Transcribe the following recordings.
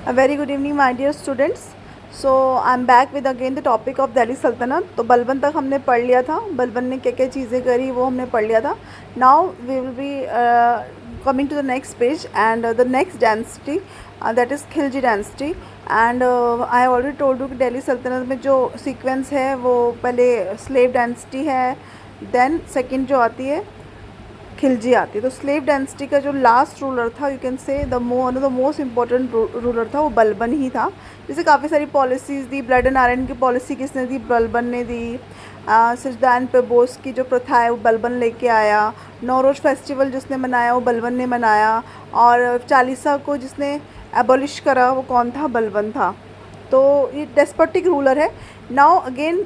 A very good evening my dear students. So I am back with again the topic of Delhi सल्तनत. तो बलबन तक हमने पढ़ लिया था, बलबन ने क्या क्या चीज़ें करी वो हमने पढ़ लिया था. Now we will be coming to the next page and the next dynasty that is Khilji dynasty. And I have already told you कि दिल्ली सल्तनत में जो सीक्वेंस है वो पहले स्लेव डायनेस्टी है, देन सेकंड जो आती है खिलजी आती है. तो स्लेव डायनेस्टी का जो लास्ट रूलर था, यू कैन से द मोस्ट इम्पोर्टेंट रूलर था, वो बलबन ही था. जैसे काफ़ी सारी policies the. Blood and iron की पॉलिसी किसने दी? बलबन ने दी. सिजदान पे बोस की जो प्रथा है वो बलबन लेके आया. नौरोज फेस्टिवल जिसने मनाया वो बलबन ने मनाया. और चालीसा को जिसने एबॉलिश करा वो कौन था? बलबन था. तो ये डेस्पोटिक रूलर है. नाउ अगेन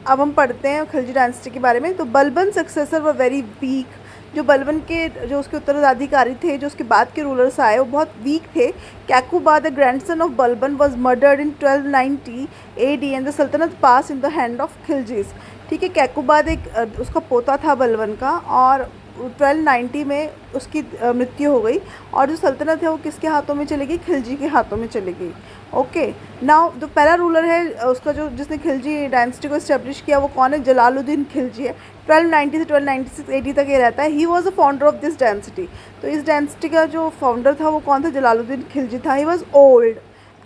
अब हम पढ़ते हैं खिलजी डायनेस्टी के बारे में. तो बलबन सक्सेसर व वेरी वीक. जो बलबन के जो उसके उत्तराधिकारी थे, जो उसके बाद के रूलर्स आए, वो बहुत वीक थे. Kaiqubad the grandson of Balban was murdered in 1290 AD and the sultanate pass in the hand of Khiljis. ठीक है, कैकुबाद एक उसका पोता था बलबन का, और 1290 में उसकी मृत्यु हो गई. और जो सल्तनत है वो किसके हाथों में चली गई? खिलजी के हाथों में चली गई. ओके, नाउ जो पहला रूलर है उसका जो जिसने खिलजी डायनेस्टी को इस्टेब्लिश किया वो कौन है? जलालुद्दीन खिलजी है. 1290 से 1296 AD तक ये रहता है. ही was a founder of this dynasty. तो इस डायनेस्टी का जो फाउंडर था वो कौन था? जलालुद्दीन खिलजी था. He was old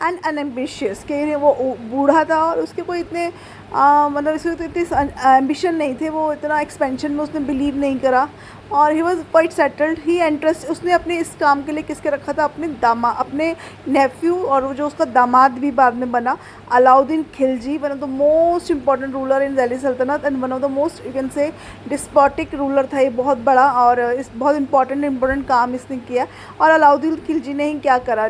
and unambitious, कि वो बूढ़ा था और उसके कोई इतने मतलब इसमें तो इतनी एम्बिशन नहीं थे. वो इतना एक्सपेंशन में उसने बिलीव नहीं करा. और he was quite settled. He interest उसने अपने इस काम के लिए किसके रखा था? अपने नेफ्यू, और वो जो उसका दामाद भी बाद में बना, Alauddin Khilji, one of the most important ruler in Delhi sultanate and one of the most you can say despotic ruler था. ये बहुत बड़ा और इस बहुत इंपॉर्टेंट काम इसने किया. और अलाउद्दीन खिलजी ने ही क्या करा?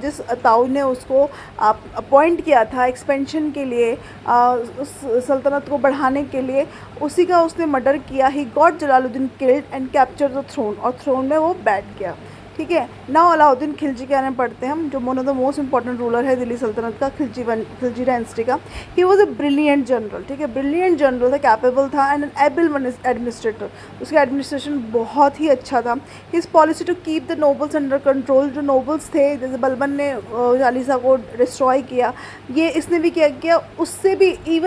जिस ताऊ ने उसको अपॉइंट किया था एक्सपेंशन के लिए, उस सल्तनत को बढ़ाने के लिए, उसी का उसने मर्डर किया. He got Jalaluddin killed and capture the throne, और थ्रोन में वो बैठ गया. ठीक है, नाउ अलाउद्दीन खिलजी के बारे में पढ़ते हैं हम, जो one of the most important ruler है दिल्ली सल्तनत का, खिलजी डायनेस्टी का. He was a brilliant general. ठीक है, ब्रिलियंट जनरल था, कैपेबल था एंड एन एबल एडमिनिस्ट्रेटर. उसका एडमिनिस्ट्रेशन बहुत ही अच्छा था. His policy to keep the nobles under control. जो नोबल्स थे, जैसे बलबन ने चालीसा को डिस्ट्रॉय किया, ये इसने भी किया. उससे भी he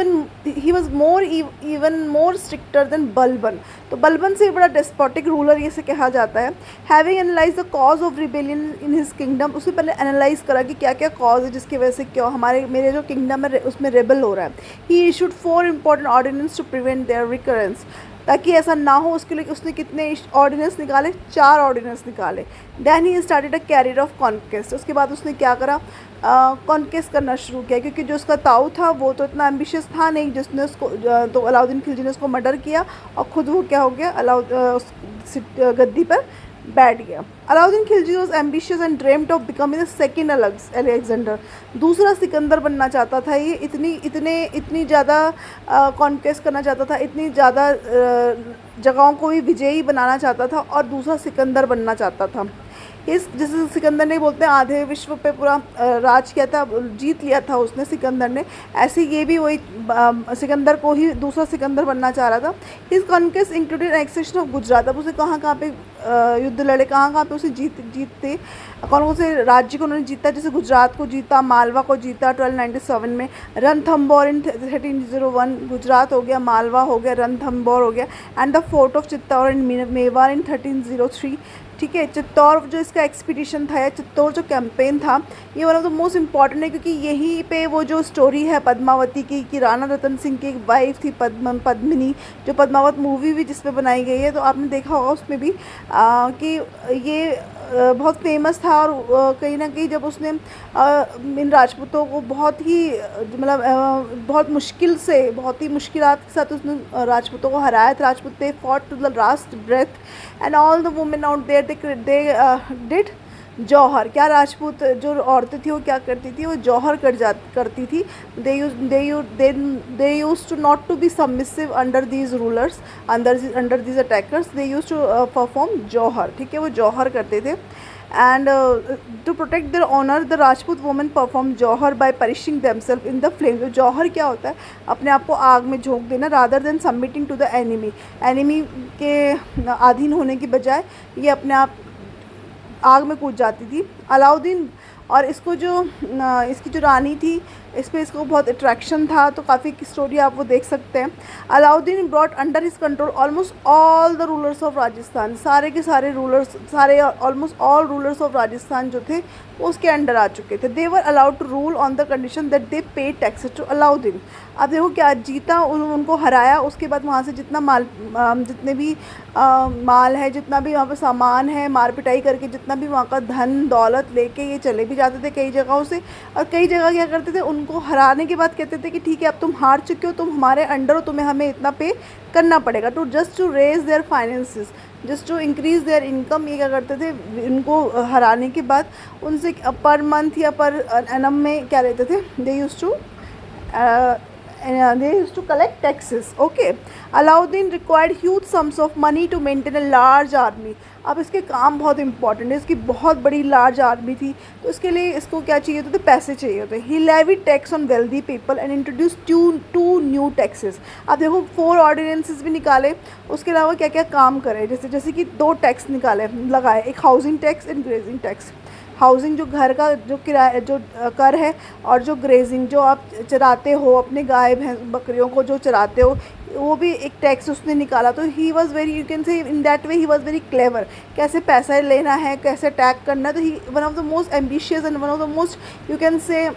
was even more stricter than Balban. तो बलबन से बड़ा डेस्पोटिक रूलर ये से कहा जाता है. Having analyse the cause of rebellion in his kingdom. उसने पहले एनालाइज करा कि क्या क्या कॉज है जिसकी वजह से क्यों मेरे जो किंगडम है उसमें रेबल हो रहा है. He issued 4 important ordinance to prevent their recurrence. ताकि ऐसा ना हो उसके लिए उसने कितने ऑर्डिनेंस निकाले? 4 ऑर्डिनेंस निकाले. Then he started a career of conquest. उसके बाद उसने क्या करा? कॉन्क्वेस्ट करना शुरू किया, क्योंकि जो उसका ताऊ था वो तो इतना एम्बिशियस था नहीं, जिसने उसको तो अलाउद्दीन खिलजी ने उसको मर्डर किया और ख़ुद वो क्या हो गया? गद्दी पर बैठ गया. Alauddin Khilji was ambitious and dreamed of becoming the second Alexander. दूसरा सिकंदर बनना चाहता था. ये इतनी ज़्यादा कॉन्क्वेस्ट करना चाहता था, इतनी ज़्यादा जगहों को भी विजयी बनाना चाहता था और दूसरा सिकंदर बनना चाहता था. जैसे सिकंदर ने बोलते हैं आधे विश्व पे पूरा राज किया था, जीत लिया था उसने सिकंदर ने, ऐसे ये भी वही सिकंदर को ही दूसरा सिकंदर बनना चाह रहा था. His conquest included accession of Gujarat. अब उसे कहाँ पे युद्ध लड़े, कहाँ पे उसे जीतते, कौन से राज्य को उन्होंने जीता? जैसे गुजरात को जीता, मालवा को जीता 1297 में, रणथंबोर इन 1301. गुजरात हो गया, मालवा हो गया, रणथंबोर हो गया, and the fort of Chittor in Mewar in 1303. ठीक है, चित्तौड़ जो इसका एक्सपीडिशन था या चित्तौड़ जो कैंपेन था, ये one of the most important है, क्योंकि यहीं पे वो जो स्टोरी है पद्मावती की, कि राणा रतन सिंह की एक वाइफ थी पद्मिनी, जो पद्मावत मूवी भी जिस पे बनाई गई है, तो आपने देखा होगा उसमें भी कि ये बहुत फेमस था. और कहीं ना कहीं जब उसने इन राजपूतों को बहुत ही बहुत ही मुश्किलात के साथ उसने राजपूतों को हराया था. Rajput they fought to the last breath and all the women out there they did jauhar. क्या राजपूत जो औरतें थी वो क्या करती थी? वो जौहर करती थी. They use to not to be submissive under these rulers, under these attackers. They use to perform jauhar. ठीक है, वो जौहर करते थे. And to protect their honour the Rajput women perform jauhar by perishing themself in the flame. जो जौहर क्या होता है? अपने आप को आग में झोंक देना, rather than submitting to the enemy के अधीन होने की बजाय ये अपने आप आग में कूद जाती थी. अलाउद्दीन और इसको जो इसकी जो रानी थी इस पर इसको बहुत अट्रैक्शन था, तो काफ़ी स्टोरी आप वो देख सकते हैं। Alauddin brought under his control almost all the rulers of Rajasthan, सारे के सारे रूलर्स, सारे almost all rulers of Rajasthan जो थे वो उसके अंडर आ चुके थे। They were allowed to rule on the condition that they pay taxes to Alauddin. अब देखो क्या जीता, उनको हराया, उसके बाद वहाँ से जितना माल, जितने भी माल है, जितना भी वहाँ पर सामान है, मार पिटाई करके जितना भी वहाँ का धन दौलत लेके ये चले भी जाते थे कई जगहों से। और कई जगह क्या करते थे, उनको हराने के बाद कहते थे कि ठीक है अब तुम हार चुके हो, तुम हमारे अंडर हो, तुम्हें हमें इतना पे करना पड़ेगा, to just to raise their finances, just to increase their income. ये क्या करते थे, इनको हराने के बाद उनसे पर मंथ या पर एनम में क्या लेते थे, they used to collect taxes. Okay, Alauddin required huge sums of money to maintain a large army. अब इसके काम बहुत इंपॉर्टेंट है, इसकी बहुत बड़ी लार्ज आर्मी थी, तो इसके लिए इसको क्या चाहिए होते थे, पैसे चाहिए होते। He levied tax on wealthy people and introduce two new taxes. अब देखो 4 ऑर्डिनेंसेस भी निकाले, उसके अलावा क्या क्या काम करे, जैसे कि 2 टैक्स निकाले लगाए, एक housing tax and grazing tax. Housing जो घर का जो किराया जो कर है, और जो ग्रेजिंग जो आप चराते हो अपने गाय भैंस बकरियों को जो चराते हो, वो भी एक टैक्स उसने निकाला। तो he was very, you can say in that way he was very clever, कैसे पैसा लेना है, कैसे टैक्स करना है। तो he one of the most ambitious and one of the most you can say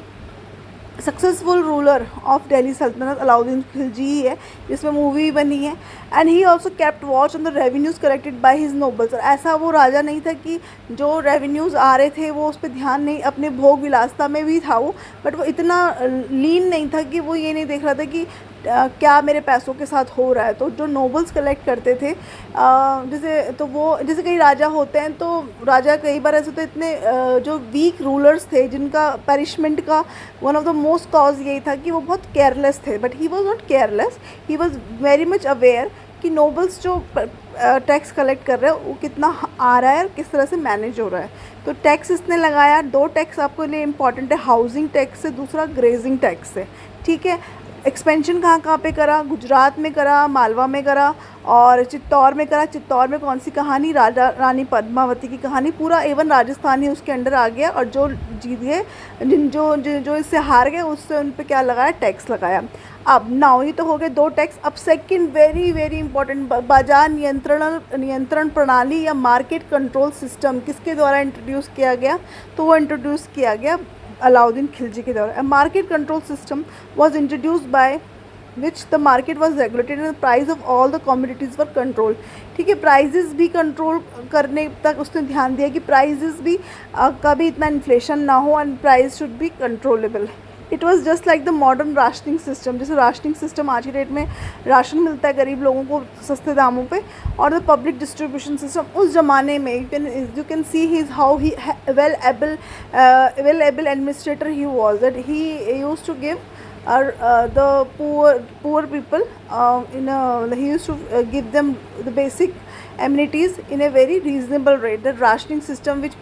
successful ruler of Delhi sultanate Alauddin Khilji ही है, जिसमें मूवी बनी है। And he also kept watch on the revenues collected by his nobles. और ऐसा वो राजा नहीं था कि जो रेवेन्यूज़ आ रहे थे वो उस पर ध्यान नहीं, अपने भोग विलासता में भी था वो, बट वो इतना लीन नहीं था कि वो ये नहीं देख रहा था कि क्या मेरे पैसों के साथ हो रहा है। तो जो नोबल्स कलेक्ट करते थे, जैसे कई राजा होते हैं, तो राजा कई बार ऐसे तो इतने जो वीक रूलर्स थे, जिनका पेरिशमेंट का one of the most cause यही था कि वो बहुत केयरलेस थे। But he was not careless, he was very much aware कि नोबल्स जो टैक्स कलेक्ट कर रहे हैं वो कितना आ रहा है और किस तरह से मैनेज हो रहा है। तो टैक्स इसने लगाया, 2 टैक्स आपके लिए इंपॉर्टेंट है, हाउसिंग टैक्स से, दूसरा ग्रेजिंग टैक्स से। ठीक है, एक्सपेंशन कहाँ पे करा, गुजरात में करा, मालवा में करा और चित्तौड़ में करा। चित्तौड़ में कौन सी कहानी, राजा रानी पद्मावती की कहानी, पूरा एवन राजस्थान ही उसके अंडर आ गया। और जो जीत गए, जो इससे हार गए, उससे उन पर क्या लगाया, टैक्स लगाया। अब नाउ ये तो हो गए 2 टैक्स। अब सेकंड वेरी वेरी इंपॉर्टेंट, बाजार नियंत्रण प्रणाली या मार्केट कंट्रोल सिस्टम किसके द्वारा इंट्रोड्यूस किया गया, तो वो इंट्रोड्यूस किया गया अलाउद्दीन खिलजी के द्वारा। Market control system was introduced by which the market was regulated and the price of all the commodities were control. ठीक है, प्राइजेस भी कंट्रोल करने तक उसने ध्यान दिया कि प्राइजेस भी कभी इतना इन्फ्लेशन ना हो and price should be controllable. It was just like the modern rationing system, जैसे राशनिंग सिस्टम आज की डेट में राशन मिलता है गरीब लोगों को सस्ते दामों पे, और द पब्लिक डिस्ट्रीब्यूशन सिस्टम उस ज़माने में you can see he how he well able administrator he was, that he used to give the poor people he used to give them the basic amenities in a very reasonable rate. The rationing system which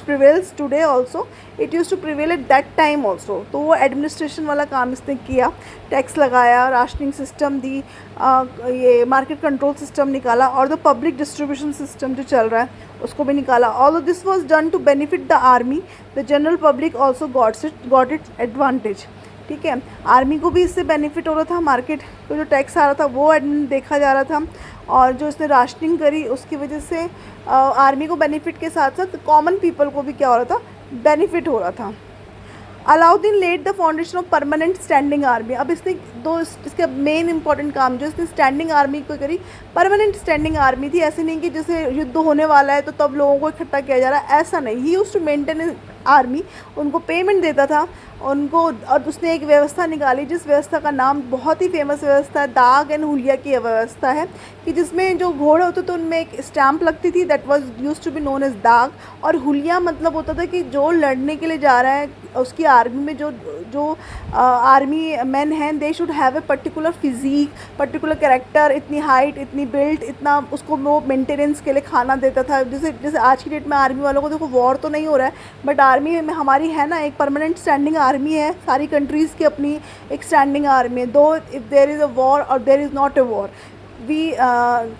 prevails today also, it used to prevail at that time also. तो वो administration वाला काम इसने किया, tax लगाया, rationing system दी, ये market control system निकाला, और द पब्लिक डिस्ट्रीब्यूशन सिस्टम जो चल रहा है उसको भी निकाला। All this was done to benefit the army, the general public also got its advantage. ठीक है, आर्मी को भी इससे बेनिफिट हो रहा था, मार्केट को जो टैक्स आ रहा था वो देखा जा रहा था, और जो इसने राशनिंग करी उसकी वजह से आर्मी को बेनिफिट के साथ साथ कॉमन पीपल को भी क्या हो रहा था, बेनिफिट हो रहा था। Alauddin led the foundation of permanent standing army. अब इसने इसका मेन इंपॉर्टेंट काम जो इसने स्टैंडिंग आर्मी को करी, परमानेंट स्टैंडिंग आर्मी थी। ऐसे नहीं कि जैसे युद्ध होने वाला है तो तब लोगों को इकट्ठा किया जा रहा है, ऐसा नहीं। He used to maintain army, उनको पेमेंट देता था उनको, और उसने एक व्यवस्था निकाली जिस व्यवस्था का नाम बहुत ही फेमस व्यवस्था है, दाग एंड हुलिया की व्यवस्था है, कि जिसमें जो घोड़े होते थे उनमें एक स्टैंप लगती थी, that was used to be known as dagh. और हुलिया मतलब होता था कि जो लड़ने के लिए जा रहा है उसकी आर्मी में जो आर्मी मैन हैं, they should have a particular physique, particular character, इतनी हाइट, इतनी बिल्ट, इतना उसको वो मेंटेनेंस के लिए खाना देता था। जैसे आज की डेट में आर्मी वालों को देखो वॉर तो नहीं हो रहा है, बट आर्मी में हमारी है ना एक परमानेंट स्टैंडिंग आर्मी है, सारी कंट्रीज़ की अपनी एक स्टैंडिंग आर्मी है। Though if there is a war or there is not a war, we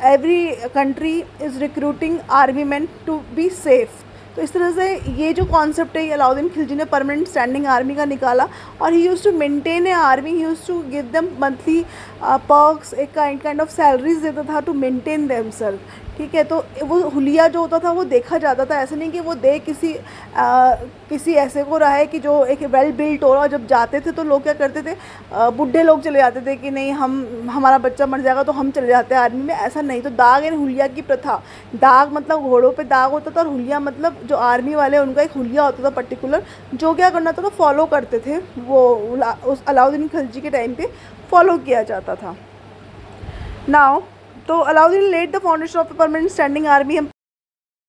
every country is recruiting army men to be safe, तो इस तरह से ये जो कॉन्सेप्ट है ये अलाउद्दीन खिलजी ने परमानेंट स्टैंडिंग आर्मी का निकाला। और he use to maintain a army, he use to give them monthly perks, एक काइंड ऑफ सैलरीज देता था टू मेंटेन देमसेल्फ। ठीक है, तो वो हुलिया जो होता था वो देखा जाता था, ऐसे नहीं कि वो दे किसी ऐसे को रहा है कि जो एक वेल बिल्ट हो रहा। और जब जाते थे तो लोग क्या करते थे, बूढ़े लोग चले जाते थे कि नहीं हमारा बच्चा मर जाएगा तो हम चले जाते हैं आर्मी में, ऐसा नहीं। तो दाग एंड हुलिया की प्रथा, दाग मतलब घोड़ों पे दाग होता था और हुलिया मतलब जो आर्मी वाले उनका एक हुलिया होता था पर्टिकुलर, जो क्या करना था तो फॉलो करते थे, वो उस अलाउद्दीन खिलजी के टाइम पे फॉलो किया जाता था। नाउ तो Alauddin led the foundation of permanent standing army. हम